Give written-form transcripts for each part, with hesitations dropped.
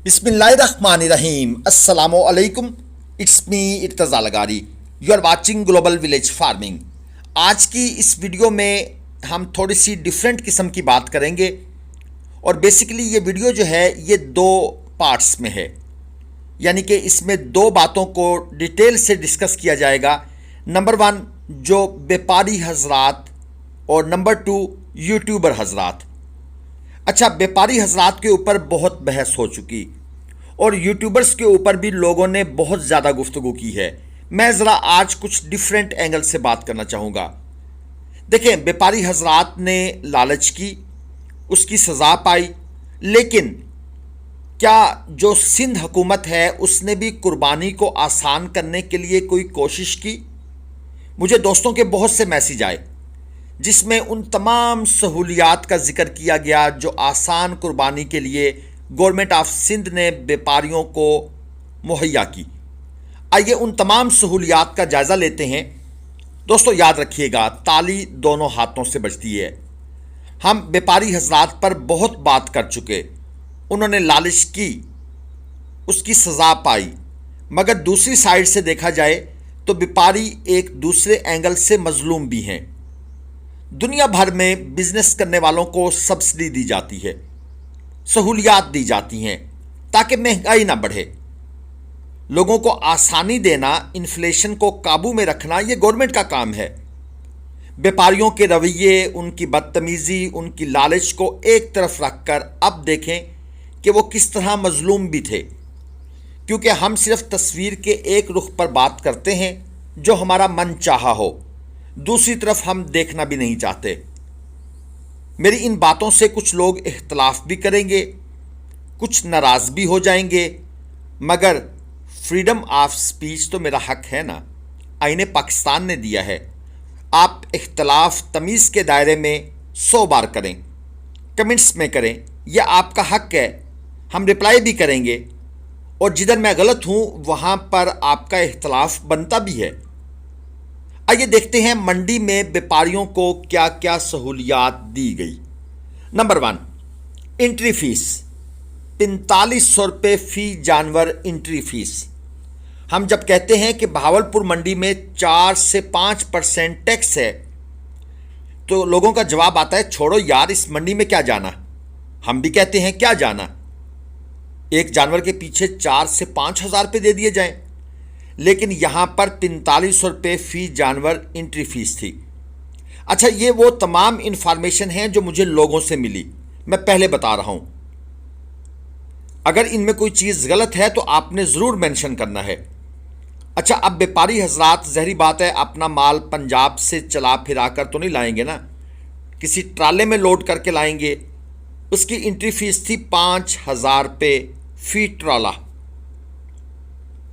बिस्मिल्लाहिर्रहमानिर्रहीम अस्सलामु अलैकुम। It's me Irtaza Lagari. You are watching global village farming. आज की इस वीडियो में हम थोड़ी सी डिफरेंट किस्म की बात करेंगे और बेसिकली ये वीडियो जो है ये दो पार्ट्स में है, यानी कि इसमें दो बातों को डिटेल से डिस्कस किया जाएगा। नंबर वन, जो व्यापारी हजरात, और नंबर टू, यूट्यूबर हजरात। अच्छा, व्यापारी हजरात के ऊपर बहुत बहस हो चुकी और यूट्यूबर्स के ऊपर भी लोगों ने बहुत ज़्यादा गुफ्तगू की है। मैं ज़रा आज कुछ डिफरेंट एंगल से बात करना चाहूँगा। देखें, व्यापारी हजरात ने लालच की, उसकी सज़ा पाई, लेकिन क्या जो सिंध हुकूमत है उसने भी कुर्बानी को आसान करने के लिए कोई कोशिश की? मुझे दोस्तों के बहुत से मैसेज आए जिसमें उन तमाम सहूलियात का जिक्र किया गया जो आसान कुर्बानी के लिए गवर्नमेंट ऑफ सिंध ने व्यापारियों को मुहैया की। आइए उन तमाम सहूलियात का जायज़ा लेते हैं। दोस्तों याद रखिएगा, ताली दोनों हाथों से बजती है। हम व्यापारी हजरात पर बहुत बात कर चुके, उन्होंने लालच की, उसकी सज़ा पाई, मगर दूसरी साइड से देखा जाए तो व्यापारी एक दूसरे एंगल से मजलूम भी हैं। दुनिया भर में बिजनेस करने वालों को सब्सिडी दी जाती है, सहूलियात दी जाती हैं ताकि महंगाई ना बढ़े। लोगों को आसानी देना, इन्फ्लेशन को काबू में रखना, ये गवर्नमेंट का काम है। व्यापारियों के रवैये, उनकी बदतमीज़ी, उनकी लालच को एक तरफ रखकर अब देखें कि वो किस तरह मजलूम भी थे, क्योंकि हम सिर्फ तस्वीर के एक रुख पर बात करते हैं जो हमारा मन चाहा हो, दूसरी तरफ हम देखना भी नहीं चाहते। मेरी इन बातों से कुछ लोग इख्तलाफ भी करेंगे, कुछ नाराज़ भी हो जाएंगे, मगर फ्रीडम ऑफ स्पीच तो मेरा हक है ना, आईने पाकिस्तान ने दिया है। आप इख्तलाफ तमीज़ के दायरे में 100 बार करें, कमेंट्स में करें, यह आपका हक है, हम रिप्लाई भी करेंगे, और जिधर मैं गलत हूँ वहाँ पर आपका इख्तलाफ बनता भी है। आइए देखते हैं मंडी में व्यापारियों को क्या क्या सहूलियात दी गई। नंबर वन, एंट्री फीस 4500 रुपये फ़ी जानवर एंट्री फीस। हम जब कहते हैं कि बहावलपुर मंडी में 4 से 5% टैक्स है, तो लोगों का जवाब आता है, छोड़ो यार, इस मंडी में क्या जाना। हम भी कहते हैं क्या जाना, एक जानवर के पीछे 4 से 5 हज़ार रुपये दे दिए जाएं। लेकिन यहाँ पर 4500 रुपये फ़ी जानवर एंट्री फीस थी। अच्छा, ये वो तमाम इन्फॉर्मेशन हैं जो मुझे लोगों से मिली, मैं पहले बता रहा हूँ। अगर इनमें कोई चीज़ गलत है तो आपने ज़रूर मेंशन करना है। अच्छा, अब व्यापारी हजरात, ज़हरी बात है, अपना माल पंजाब से चला फिरा कर तो नहीं लाएंगे ना, किसी ट्राले में लोड करके लाएंगे। उसकी एंट्री फीस थी 5000 रुपये फ़ी ट्राला।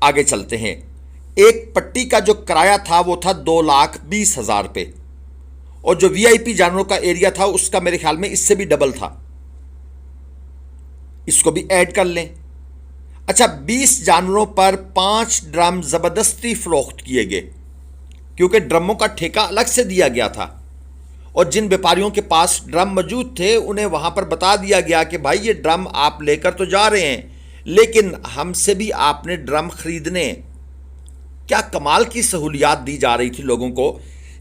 आगे चलते हैं, एक पट्टी का जो किराया था वो था 2,20,000 रुपये, और जो वीआईपी जानवरों का एरिया था उसका मेरे ख्याल में इससे भी डबल था, इसको भी ऐड कर लें। अच्छा, 20 जानवरों पर 5 ड्रम ज़बरदस्ती फ़रोख्त किए गए, क्योंकि ड्रमों का ठेका अलग से दिया गया था, और जिन व्यापारियों के पास ड्रम मौजूद थे उन्हें वहाँ पर बता दिया गया कि भाई ये ड्रम आप लेकर तो जा रहे हैं, लेकिन हमसे भी आपने ड्रम ख़रीदने। क्या कमाल की सहूलियात दी जा रही थी लोगों को।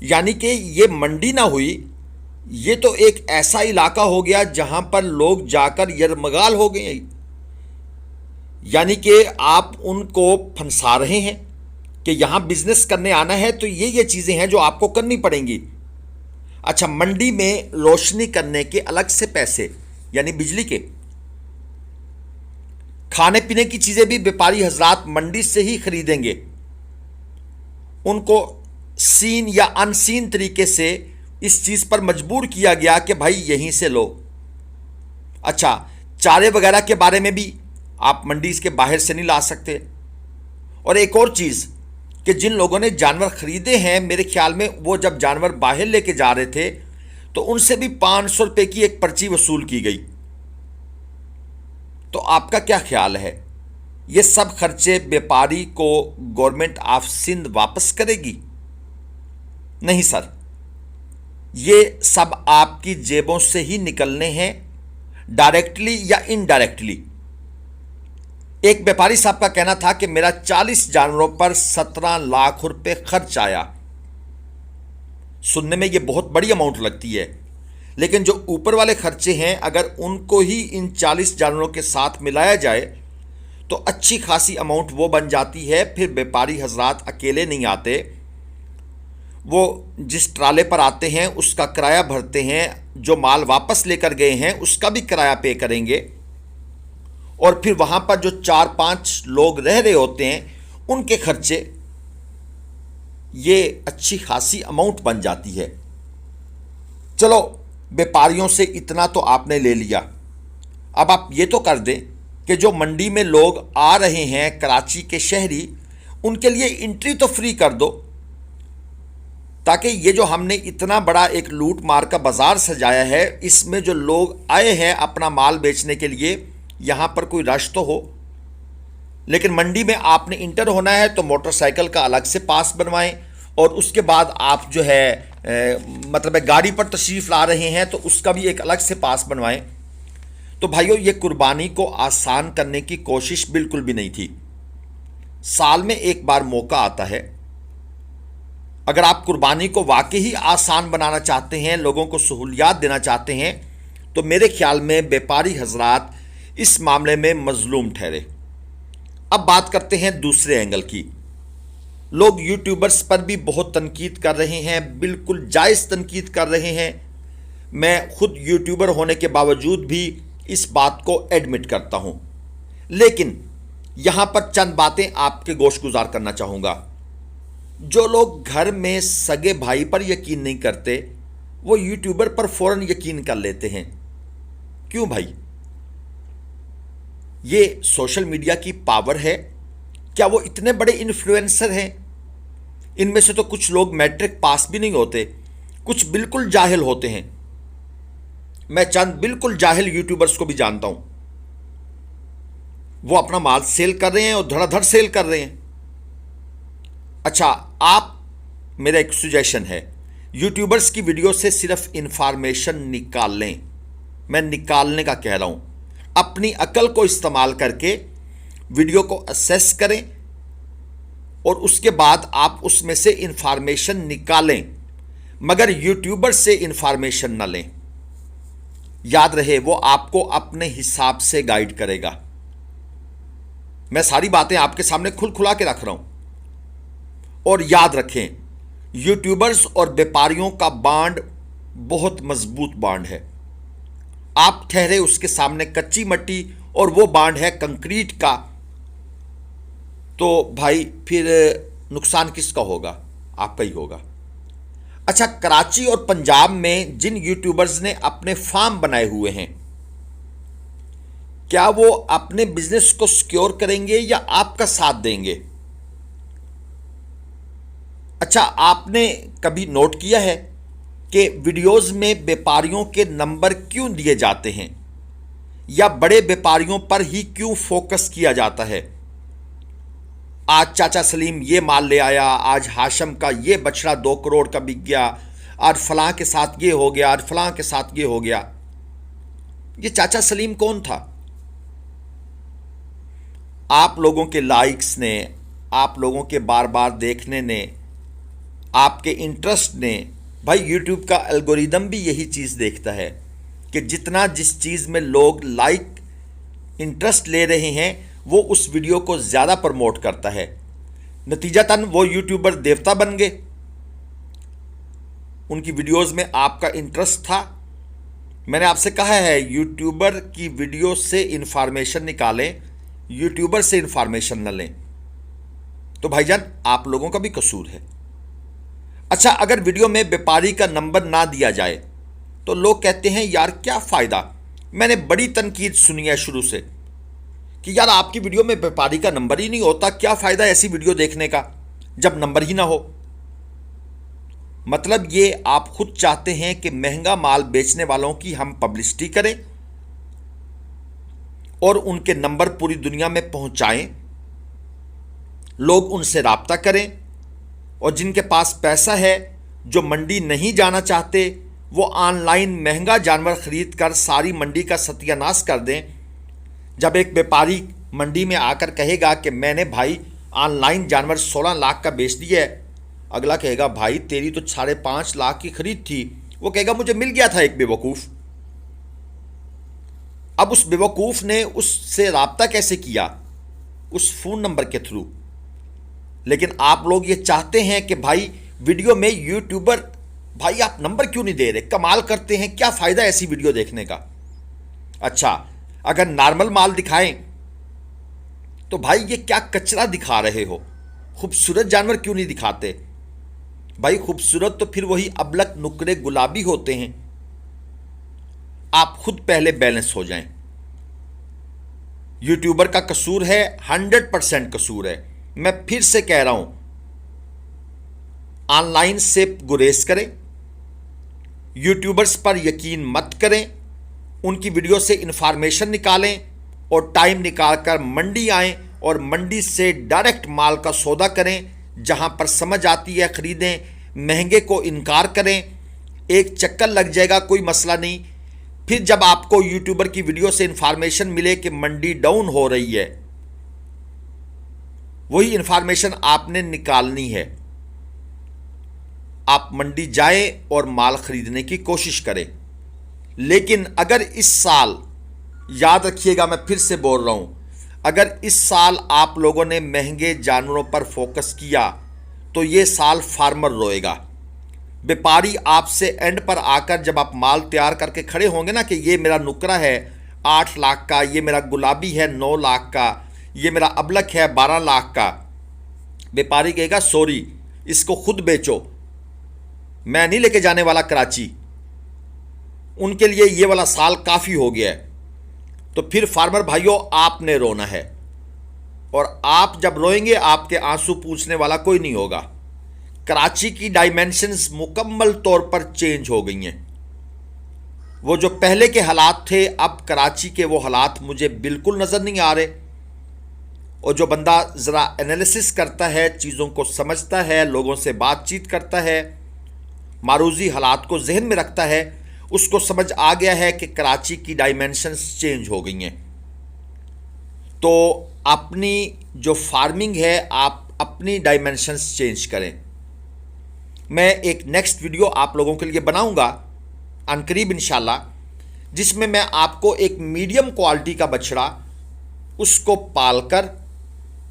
यानी कि ये मंडी ना हुई, ये तो एक ऐसा इलाका हो गया जहां पर लोग जाकर यरमगाल हो गए। यानी कि आप उनको फंसा रहे हैं कि यहां बिजनेस करने आना है तो ये चीज़ें हैं जो आपको करनी पड़ेंगी। अच्छा, मंडी में रोशनी करने के अलग से पैसे, यानी बिजली के, खाने पीने की चीज़ें भी व्यापारी हजरात मंडी से ही खरीदेंगे। उनको सीन या अनसीन तरीके से इस चीज़ पर मजबूर किया गया कि भाई यहीं से लो। अच्छा, चारे वगैरह के बारे में भी आप मंडी इसके बाहर से नहीं ला सकते। और एक और चीज़ कि जिन लोगों ने जानवर ख़रीदे हैं, मेरे ख्याल में वो जब जानवर बाहर लेके जा रहे थे तो उनसे भी 500 रुपये की एक पर्ची वसूल की गई। तो आपका क्या ख्याल है, ये सब खर्चे व्यापारी को गवर्नमेंट ऑफ सिंध वापस करेगी? नहीं सर, ये सब आपकी जेबों से ही निकलने हैं, डायरेक्टली या इनडायरेक्टली। एक व्यापारी साहब का कहना था कि मेरा 40 जानवरों पर 17 लाख रुपए खर्च आया। सुनने में ये बहुत बड़ी अमाउंट लगती है, लेकिन जो ऊपर वाले खर्चे हैं अगर उनको ही इन 40 जानवरों के साथ मिलाया जाए तो अच्छी खासी अमाउंट वो बन जाती है। फिर व्यापारी हजरात अकेले नहीं आते, वो जिस ट्राले पर आते हैं उसका किराया भरते हैं, जो माल वापस लेकर गए हैं उसका भी किराया पे करेंगे, और फिर वहाँ पर जो 4-5 लोग रह रहे होते हैं उनके खर्चे, ये अच्छी खासी अमाउंट बन जाती है। चलो, व्यापारियों से इतना तो आपने ले लिया, अब आप ये तो कर दें कि जो मंडी में लोग आ रहे हैं कराची के शहरी, उनके लिए एंट्री तो फ्री कर दो, ताकि ये जो हमने इतना बड़ा एक लूट मार का बाजार सजाया है, इसमें जो लोग आए हैं अपना माल बेचने के लिए, यहाँ पर कोई रश तो हो। लेकिन मंडी में आपने इंटर होना है तो मोटरसाइकिल का अलग से पास बनवाएं, और उसके बाद आप जो है मतलब गाड़ी पर तशरीफ़ ला रहे हैं तो उसका भी एक अलग से पास बनवाएं। तो भाइयों, ये कुर्बानी को आसान करने की कोशिश बिल्कुल भी नहीं थी। साल में एक बार मौका आता है, अगर आप कुर्बानी को वाकई ही आसान बनाना चाहते हैं, लोगों को सहूलियात देना चाहते हैं, तो मेरे ख्याल में व्यापारी हजरात इस मामले में मजलूम ठहरे। अब बात करते हैं दूसरे एंगल की। लोग यूट्यूबर्स पर भी बहुत तनकीद कर रहे हैं, बिल्कुल जायज़ तनकीद कर रहे हैं। मैं खुद यूट्यूबर होने के बावजूद भी इस बात को एडमिट करता हूं, लेकिन यहां पर चंद बातें आपके गोशगुजार करना चाहूँगा। जो लोग घर में सगे भाई पर यकीन नहीं करते, वो यूट्यूबर पर फ़ौरन यकीन कर लेते हैं। क्यों भाई? ये सोशल मीडिया की पावर है। क्या वो इतने बड़े इन्फ्लुएंसर हैं? इनमें से तो कुछ लोग मैट्रिक पास भी नहीं होते, कुछ बिल्कुल जाहिल होते हैं। मैं चंद बिल्कुल जाहिल यूट्यूबर्स को भी जानता हूं। वो अपना माल सेल कर रहे हैं और धड़ाधड़ सेल कर रहे हैं। अच्छा, आप, मेरा एक सुजेशन है, यूट्यूबर्स की वीडियो से सिर्फ इंफॉर्मेशन निकाल लें। मैं निकालने का कह रहा हूं। अपनी अकल को इस्तेमाल करके वीडियो को असेस करें और उसके बाद आप उसमें से इंफॉर्मेशन निकालें, मगर यूट्यूबर से इंफॉर्मेशन ना लें। याद रहे, वो आपको अपने हिसाब से गाइड करेगा। मैं सारी बातें आपके सामने खुला के रख रहा हूं। और याद रखें, यूट्यूबर्स और व्यापारियों का बांड बहुत मजबूत बांड है। आप ठहरे उसके सामने कच्ची मट्टी और वो बांड है कंक्रीट का, तो भाई फिर नुकसान किसका होगा? आपका ही होगा। अच्छा, कराची और पंजाब में जिन यूट्यूबर्स ने अपने फार्म बनाए हुए हैं, क्या वो अपने बिजनेस को सिक्योर करेंगे या आपका साथ देंगे? अच्छा, आपने कभी नोट किया है कि वीडियोस में व्यापारियों के नंबर क्यों दिए जाते हैं, या बड़े व्यापारियों पर ही क्यों फोकस किया जाता है? आज चाचा सलीम ये माल ले आया, आज हाशम का ये बछड़ा 2 करोड़ का बिक गया, आज फलां के साथ ये हो गया, आज फलां के साथ ये हो गया। ये चाचा सलीम कौन था? आप लोगों के लाइक्स ने, आप लोगों के बार बार देखने ने, आपके इंटरेस्ट ने, भाई यूट्यूब का एल्गोरिदम भी यही चीज़ देखता है कि जितना जिस चीज़ में लोग लाइक, इंटरेस्ट ले रहे हैं, वो उस वीडियो को ज़्यादा प्रमोट करता है। नतीजतन वो यूट्यूबर देवता बन गए। उनकी वीडियोस में आपका इंटरेस्ट था। मैंने आपसे कहा है, यूट्यूबर की वीडियो से इंफॉर्मेशन निकालें, यूट्यूबर से इंफॉर्मेशन न लें। तो भाईजान, आप लोगों का भी कसूर है। अच्छा, अगर वीडियो में व्यापारी का नंबर ना दिया जाए तो लोग कहते हैं यार क्या फ़ायदा। मैंने बड़ी तनकीद सुनी है शुरू से कि यार आपकी वीडियो में व्यापारी का नंबर ही नहीं होता, क्या फ़ायदा ऐसी वीडियो देखने का जब नंबर ही ना हो। मतलब ये आप खुद चाहते हैं कि महंगा माल बेचने वालों की हम पब्लिसिटी करें और उनके नंबर पूरी दुनिया में पहुंचाएं, लोग उनसे राब्ता करें, और जिनके पास पैसा है, जो मंडी नहीं जाना चाहते, वो ऑनलाइन महंगा जानवर खरीद कर सारी मंडी का सत्यानाश कर दें। जब एक व्यापारी मंडी में आकर कहेगा कि मैंने भाई ऑनलाइन जानवर 16 लाख का बेच दिया है, अगला कहेगा भाई तेरी तो 5.5 लाख की खरीद थी, वो कहेगा मुझे मिल गया था एक बेवकूफ़। अब उस बेवकूफ़ ने उससे राब्ता कैसे किया? उस फ़ोन नंबर के थ्रू। लेकिन आप लोग ये चाहते हैं कि भाई वीडियो में यूट्यूबर, भाई आप नंबर क्यों नहीं दे रहे? कमाल करते हैं, क्या फ़ायदा ऐसी वीडियो देखने का? अच्छा, अगर नॉर्मल माल दिखाएं तो भाई ये क्या कचरा दिखा रहे हो? खूबसूरत जानवर क्यों नहीं दिखाते? भाई खूबसूरत तो फिर वही अबलक नुकरे गुलाबी होते हैं। आप खुद पहले बैलेंस हो जाएं। यूट्यूबर का कसूर है, 100% कसूर है। मैं फिर से कह रहा हूं, ऑनलाइन से गुरेज करें, यूट्यूबर्स पर यकीन मत करें, उनकी वीडियो से इंफॉर्मेशन निकालें और टाइम निकालकर मंडी आएं और मंडी से डायरेक्ट माल का सौदा करें। जहां पर समझ आती है खरीदें, महंगे को इनकार करें। एक चक्कर लग जाएगा, कोई मसला नहीं। फिर जब आपको यूट्यूबर की वीडियो से इंफॉर्मेशन मिले कि मंडी डाउन हो रही है, वही इंफॉर्मेशन आपने निकालनी है। आप मंडी जाएं और माल खरीदने की कोशिश करें। लेकिन अगर इस साल, याद रखिएगा मैं फिर से बोल रहा हूं, अगर इस साल आप लोगों ने महंगे जानवरों पर फोकस किया तो ये साल फार्मर रोएगा। व्यापारी आपसे एंड पर आकर जब आप माल तैयार करके खड़े होंगे ना कि ये मेरा नुकरा है 8 लाख का, ये मेरा गुलाबी है 9 लाख का, ये मेरा अबलक है 12 लाख का, व्यापारी कहेगा सॉरी, इसको खुद बेचो, मैं नहीं लेके जाने वाला कराची, उनके लिए ये वाला साल काफ़ी हो गया है। तो फिर फार्मर भाइयों आपने रोना है, और आप जब रोएंगे आपके आंसू पूछने वाला कोई नहीं होगा। कराची की डायमेंशंस मुकम्मल तौर पर चेंज हो गई हैं। वो जो पहले के हालात थे, अब कराची के वो हालात मुझे बिल्कुल नज़र नहीं आ रहे। और जो बंदा ज़रा एनालिसिस करता है, चीज़ों को समझता है, लोगों से बातचीत करता है, मारूजी हालात को जहन में रखता है, उसको समझ आ गया है कि कराची की डायमेंशंस चेंज हो गई हैं। तो अपनी जो फार्मिंग है, आप अपनी डायमेंशंस चेंज करें। मैं एक नेक्स्ट वीडियो आप लोगों के लिए बनाऊंगा अनकरीब इंशाल्लाह, जिसमें मैं आपको एक मीडियम क्वालिटी का बछड़ा, उसको पालकर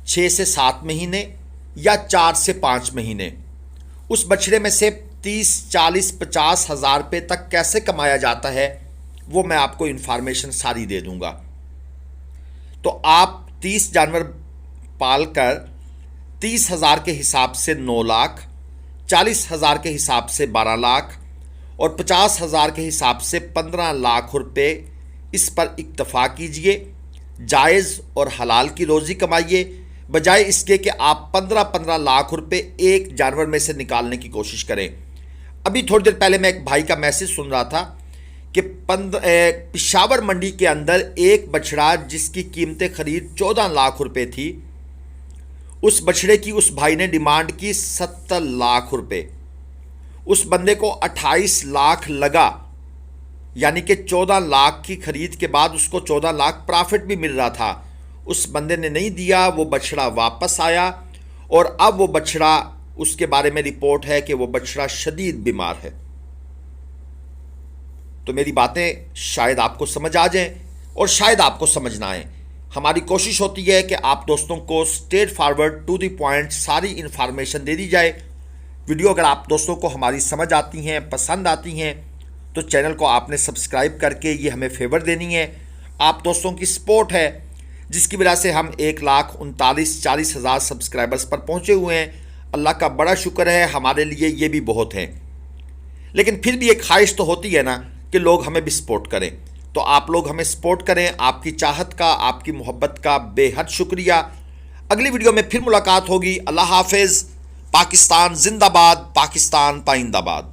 6 से 7 महीने या 4 से 5 महीने उस बछड़े में से 30, 40, 50 हज़ार रुपये तक कैसे कमाया जाता है, वो मैं आपको इन्फॉर्मेशन सारी दे दूंगा। तो आप 30 जानवर पालकर 30,000 के हिसाब से 9 लाख, 40,000 के हिसाब से 12 लाख और 50,000 के हिसाब से 15 लाख रुपए, इस पर इक्तफा कीजिए। जायज़ और हलाल की रोज़ी कमाइए, बजाय इसके कि आप 15-15 लाख रुपए एक जानवर में से निकालने की कोशिश करें। अभी थोड़ी देर पहले मैं एक भाई का मैसेज सुन रहा था कि पिशावर मंडी के अंदर एक बछड़ा जिसकी कीमत खरीद 14 लाख रुपए थी, उस बछड़े की उस भाई ने डिमांड की 70 लाख रुपए। उस बंदे को 28 लाख लगा, यानी कि 14 लाख की खरीद के बाद उसको 14 लाख प्रॉफिट भी मिल रहा था। उस बंदे ने नहीं दिया, वो बछड़ा वापस आया और अब वो बछड़ा, उसके बारे में रिपोर्ट है कि वो बछड़ा शदीद बीमार है। तो मेरी बातें शायद आपको समझ आ जाएं और शायद आपको समझ ना आए। हमारी कोशिश होती है कि आप दोस्तों को straight forward to the point सारी इन्फॉर्मेशन दे दी जाए। वीडियो अगर आप दोस्तों को हमारी समझ आती हैं, पसंद आती हैं, तो चैनल को आपने सब्सक्राइब करके ये हमें फेवर देनी है। आप दोस्तों की सपोर्ट है जिसकी वजह से हम 1,39,40,000 सब्सक्राइबर्स पर पहुँचे हुए हैं। अल्लाह का बड़ा शुक्र है, हमारे लिए ये भी बहुत है। लेकिन फिर भी एक ख्वाहिश तो होती है ना कि लोग हमें भी सपोर्ट करें। तो आप लोग हमें सपोर्ट करें। आपकी चाहत का, आपकी मोहब्बत का बेहद शुक्रिया। अगली वीडियो में फिर मुलाकात होगी। अल्लाह हाफिज़। पाकिस्तान जिंदाबाद, पाकिस्तान पाइंदाबाद।